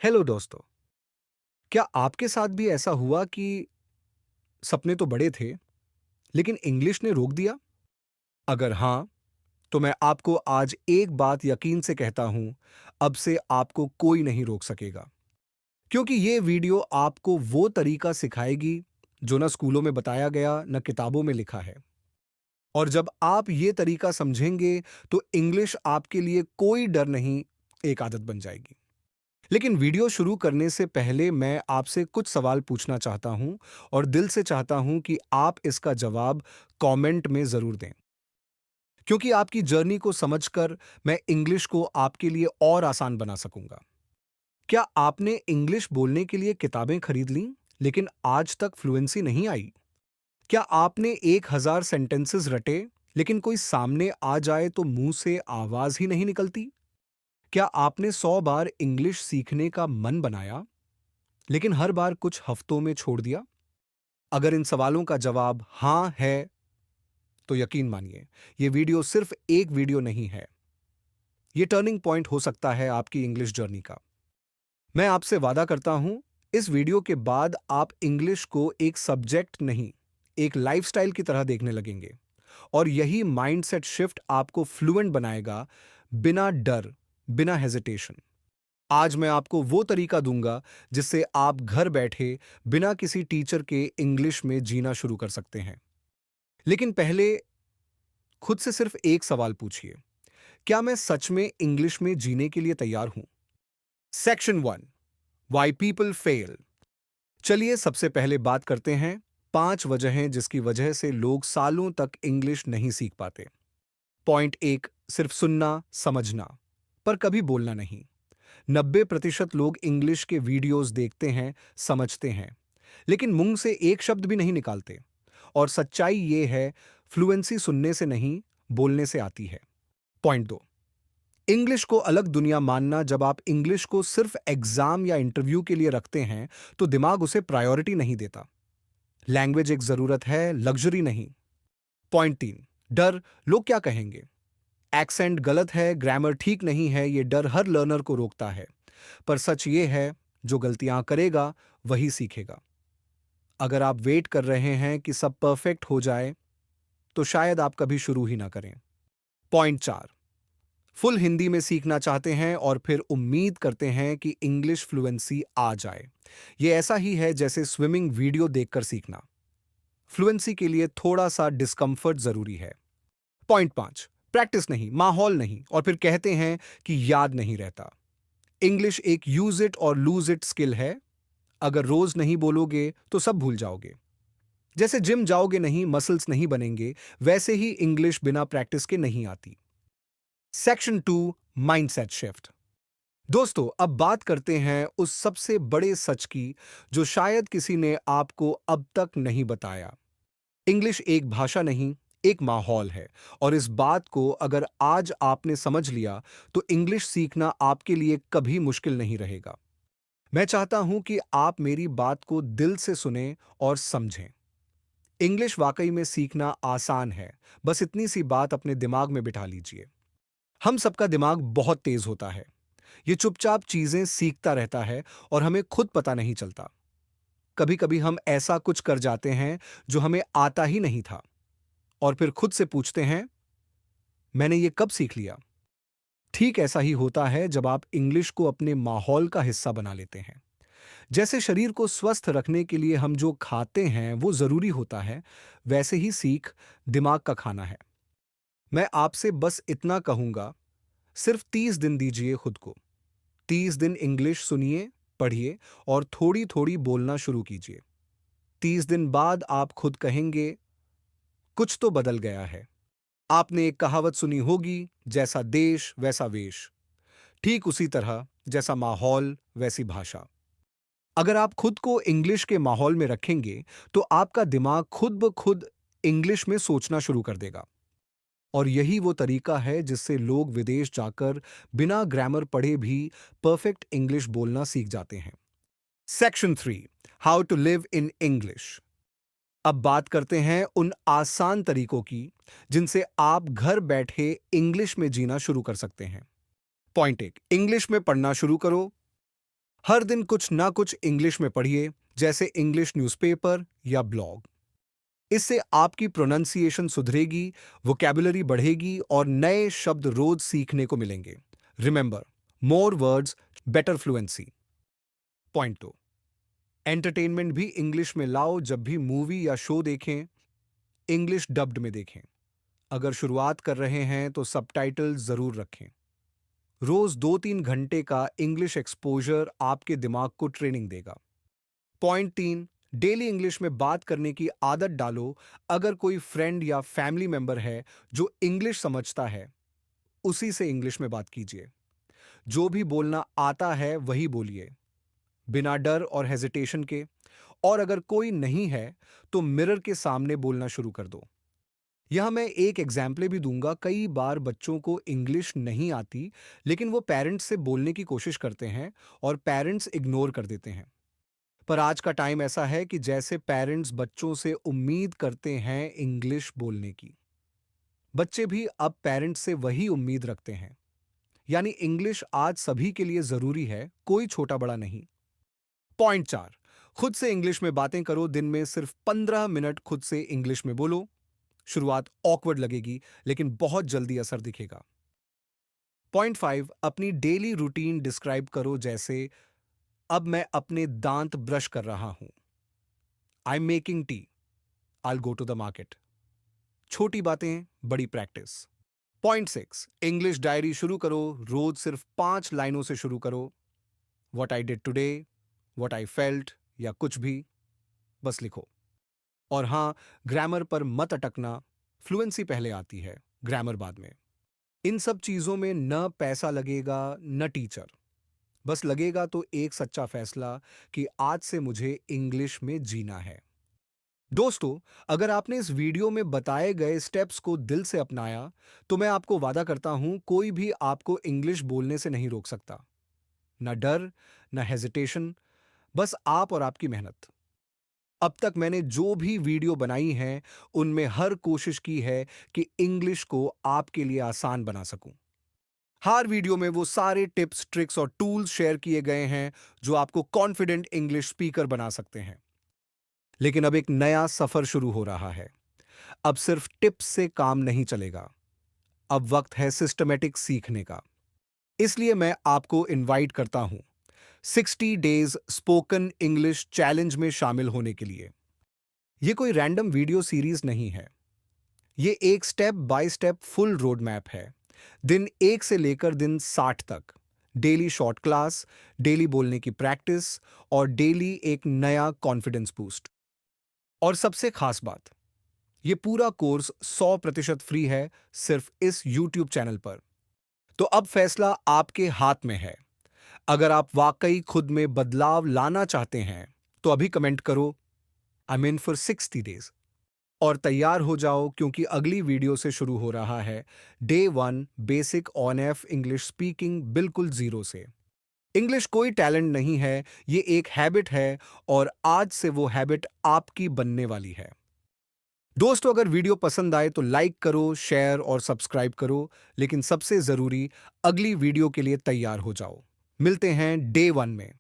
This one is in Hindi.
हेलो दोस्तों। क्या आपके साथ भी ऐसा हुआ कि सपने तो बड़े थे, लेकिन इंग्लिश ने रोक दिया? अगर हाँ, तो मैं आपको आज एक बात यकीन से कहता हूं, अब से आपको कोई नहीं रोक सकेगा। क्योंकि ये वीडियो आपको वो तरीका सिखाएगी, जो ना स्कूलों में बताया गया, ना किताबों में लिखा है। और जब आप ये तरीका समझेंगे, तो इंग्लिश आपके लिए कोई डर नहीं, एक आदत बन जाएगी। लेकिन वीडियो शुरू करने से पहले मैं आपसे कुछ सवाल पूछना चाहता हूं और दिल से चाहता हूं कि आप इसका जवाब कमेंट में जरूर दें। क्योंकि आपकी जर्नी को समझकर मैं इंग्लिश को आपके लिए और आसान बना सकूंगा। क्या आपने इंग्लिश बोलने के लिए किताबें खरीद लीं, लेकिन आज तक फ्लुएंसी नहीं आई? क्या आपने 1000 सेंटेंसेस रटे, लेकिन कोई सामने आ जाए तो मुंह से आवाज ही नहीं निकलती? क्या आपने 100 बार इंग्लिश सीखने का मन बनाया, लेकिन हर बार कुछ हफ्तों में छोड़ दिया? अगर इन सवालों का जवाब हाँ है, तो यकीन मानिए, ये वीडियो सिर्फ एक वीडियो नहीं है। ये टर्निंग पॉइंट हो सकता है आपकी इंग्लिश जर्नी का। मैं आपसे वादा करता हूं, इस वीडियो के बाद आप इंग्लिश को एक सब्जेक्ट नहीं, एक लाइफस्टाइल की तरह देखने लगेंगे। और यही माइंडसेट शिफ्ट आपको फ्लुएंट बनाएगा, बिना डर, बिना हेजिटेशन। आज मैं आपको वो तरीका दूंगा जिससे आप घर बैठे बिना किसी टीचर के इंग्लिश में जीना शुरू कर सकते हैं। लेकिन पहले खुद से सिर्फ एक सवाल पूछिए, क्या मैं सच में इंग्लिश में जीने के लिए तैयार हूं? Section 1, why people fail. चलिए सबसे पहले बात करते हैं 5 वजहें जिसकी वजह से लोग सालों तक इंग्लिश नहीं सीख पाते। पॉइंट 1, सिर्फ सुनना समझना, पर कभी बोलना नहीं। 90% लोग इंग्लिश के वीडियोस देखते हैं, समझते हैं, लेकिन मुंह से एक शब्द भी नहीं निकालते। और सच्चाई ये है, फ्लुएंसी सुनने से नहीं, बोलने से आती है। पॉइंट 2, इंग्लिश को अलग दुनिया मानना। जब आप इंग्लिश को सिर्फ एग्जाम या इंटरव्यू के लिए रखते हैं, तो दिमाग उसे प्रायोरिटी नहीं देता। लैंग्वेज एक जरूरत है, लग्जरी नहीं। पॉइंट 3, डर, लोग क्या कहेंगे, एक्सेंट गलत है, ग्रामर ठीक नहीं है, ये डर हर लर्नर को रोकता है। पर सच ये है, जो गलतियां करेगा वही सीखेगा। अगर आप वेट कर रहे हैं कि सब परफेक्ट हो जाए, तो शायद आप कभी शुरू ही ना करें। पॉइंट 4, फुल हिंदी में सीखना चाहते हैं और फिर उम्मीद करते हैं कि इंग्लिश फ्लुएंसी आ जाए। यह ऐसा ही है जैसे स्विमिंग वीडियो देखकर सीखना। फ्लुएंसी के लिए थोड़ा सा डिस्कंफर्ट जरूरी है। पॉइंट 5, प्रैक्टिस नहीं, माहौल नहीं, और फिर कहते हैं कि याद नहीं रहता। इंग्लिश एक यूज इट और लूज इट स्किल है। अगर रोज नहीं बोलोगे तो सब भूल जाओगे। जैसे जिम जाओगे नहीं, मसल्स नहीं बनेंगे, वैसे ही इंग्लिश बिना प्रैक्टिस के नहीं आती। Section 2, mindset shift. दोस्तों, अब बात करते हैं उस सबसे बड़े सच की, जो शायद किसी ने आपको अब तक नहीं बताया। इंग्लिश एक भाषा नहीं, एक माहौल है। और इस बात को अगर आज आपने समझ लिया, तो इंग्लिश सीखना आपके लिए कभी मुश्किल नहीं रहेगा। मैं चाहता हूं कि आप मेरी बात को दिल से सुनें और समझें। इंग्लिश वाकई में सीखना आसान है। बस इतनी सी बात अपने दिमाग में बिठा लीजिए। हम सबका दिमाग बहुत तेज होता है। ये चुपचाप चीजें सीखता रहता है और हमें खुद पता नहीं चलता। कभी कभी हम ऐसा कुछ कर जाते हैं जो हमें आता ही नहीं था, और फिर खुद से पूछते हैं, मैंने ये कब सीख लिया? ठीक ऐसा ही होता है जब आप इंग्लिश को अपने माहौल का हिस्सा बना लेते हैं। जैसे शरीर को स्वस्थ रखने के लिए हम जो खाते हैं वो जरूरी होता है, वैसे ही सीख दिमाग का खाना है। मैं आपसे बस इतना कहूंगा, सिर्फ 30 दिन दीजिए खुद को। 30 दिन इंग्लिश सुनिए, पढ़िए और थोड़ी थोड़ी बोलना शुरू कीजिए। 30 दिन बाद आप खुद कहेंगे, कुछ तो बदल गया है। आपने एक कहावत सुनी होगी, जैसा देश वैसा वेश। ठीक उसी तरह, जैसा माहौल वैसी भाषा। अगर आप खुद को इंग्लिश के माहौल में रखेंगे, तो आपका दिमाग खुद ब खुद इंग्लिश में सोचना शुरू कर देगा। और यही वो तरीका है जिससे लोग विदेश जाकर बिना ग्रामर पढ़े भी परफेक्ट इंग्लिश बोलना सीख जाते हैं। Section 3, how to live in English. अब बात करते हैं उन आसान तरीकों की, जिनसे आप घर बैठे इंग्लिश में जीना शुरू कर सकते हैं। पॉइंट 1, इंग्लिश में पढ़ना शुरू करो। हर दिन कुछ ना कुछ इंग्लिश में पढ़िए, जैसे इंग्लिश न्यूज़पेपर या ब्लॉग। इससे आपकी प्रोनंसिएशन सुधरेगी, वोकैबुलरी बढ़ेगी और नए शब्द रोज सीखने को मिलेंगे। Remember, more words, better fluency. Point 2, entertainment भी इंग्लिश में लाओ। जब भी मूवी या शो देखें, इंग्लिश डब्ड में देखें। अगर शुरुआत कर रहे हैं तो सबटाइटल जरूर रखें। रोज 2-3 घंटे का इंग्लिश एक्सपोजर आपके दिमाग को ट्रेनिंग देगा। पॉइंट 3, डेली इंग्लिश में बात करने की आदत डालो। अगर कोई फ्रेंड या फैमिली मेंबर है जो इंग्लिश समझता है, उसी से इंग्लिश में बात कीजिए। जो भी बोलना आता है वही बोलिए, बिना डर और हेजिटेशन के। और अगर कोई नहीं है तो मिरर के सामने बोलना शुरू कर दो। यह मैं एक एग्जाम्पल भी दूंगा। कई बार बच्चों को इंग्लिश नहीं आती, लेकिन वो पेरेंट्स से बोलने की कोशिश करते हैं और पेरेंट्स इग्नोर कर देते हैं। पर आज का टाइम ऐसा है कि जैसे पेरेंट्स बच्चों से उम्मीद करते हैं इंग्लिश बोलने की, बच्चे भी अब पेरेंट्स से वही उम्मीद रखते हैं। यानी इंग्लिश आज सभी के लिए जरूरी है, कोई छोटा बड़ा नहीं। पॉइंट 4, खुद से इंग्लिश में बातें करो। दिन में सिर्फ 15 मिनट खुद से इंग्लिश में बोलो। शुरुआत ऑकवर्ड लगेगी, लेकिन बहुत जल्दी असर दिखेगा। पॉइंट 5, अपनी डेली रूटीन डिस्क्राइब करो, जैसे अब मैं अपने दांत ब्रश कर रहा हूं, I am making tea, I go to the market. छोटी बातें, बड़ी प्रैक्टिस। पॉइंट 6, इंग्लिश डायरी शुरू करो। रोज सिर्फ 5 लाइनों से शुरू करो। What I did today, what I felt, या कुछ भी, बस लिखो। और हां, ग्रामर पर मत अटकना। फ्लुएंसी पहले आती है, ग्रामर बाद में। इन सब चीजों में न पैसा लगेगा न टीचर, बस लगेगा तो एक सच्चा फैसला कि आज से मुझे इंग्लिश में जीना है। दोस्तों, अगर आपने इस वीडियो में बताए गए स्टेप्स को दिल से अपनाया, तो मैं आपको वादा करता हूं कोई भी आपको इंग्लिश बोलने से नहीं रोक सकता। न डर, न हेजिटेशन, बस आप और आपकी मेहनत। अब तक मैंने जो भी वीडियो बनाई है, उनमें हर कोशिश की है कि इंग्लिश को आपके लिए आसान बना सकूं। हर वीडियो में वो सारे टिप्स, ट्रिक्स और टूल्स शेयर किए गए हैं जो आपको कॉन्फिडेंट इंग्लिश स्पीकर बना सकते हैं। लेकिन अब एक नया सफर शुरू हो रहा है। अब सिर्फ टिप्स से काम नहीं चलेगा। अब वक्त है सिस्टमेटिक सीखने का। इसलिए मैं आपको इनवाइट करता हूं 60 डेज स्पोकन इंग्लिश चैलेंज में शामिल होने के लिए। यह कोई रैंडम वीडियो सीरीज नहीं है। ये एक step by step full road map है। दिन 1 से लेकर दिन 60 तक। डेली शॉर्ट क्लास, डेली बोलने की प्रैक्टिस और डेली एक नया कॉन्फिडेंस बूस्ट। और सबसे खास बात, ये पूरा कोर्स 100% फ्री है, सिर्फ इस YouTube चैनल पर। तो अब फैसला आपके हाथ में है। अगर आप वाकई खुद में बदलाव लाना चाहते हैं, तो अभी कमेंट करो, I am in for 60 days. और तैयार हो जाओ, क्योंकि अगली वीडियो से शुरू हो रहा है day 1 basic on F English speaking, बिल्कुल जीरो से। इंग्लिश कोई टैलेंट नहीं है, ये एक हैबिट है, और आज से वो हैबिट आपकी बनने वाली है। दोस्तों, अगर वीडियो पसंद आए तो लाइक करो, शेयर और सब्सक्राइब करो। लेकिन सबसे जरूरी, अगली वीडियो के लिए तैयार हो जाओ। मिलते हैं डे 1 में।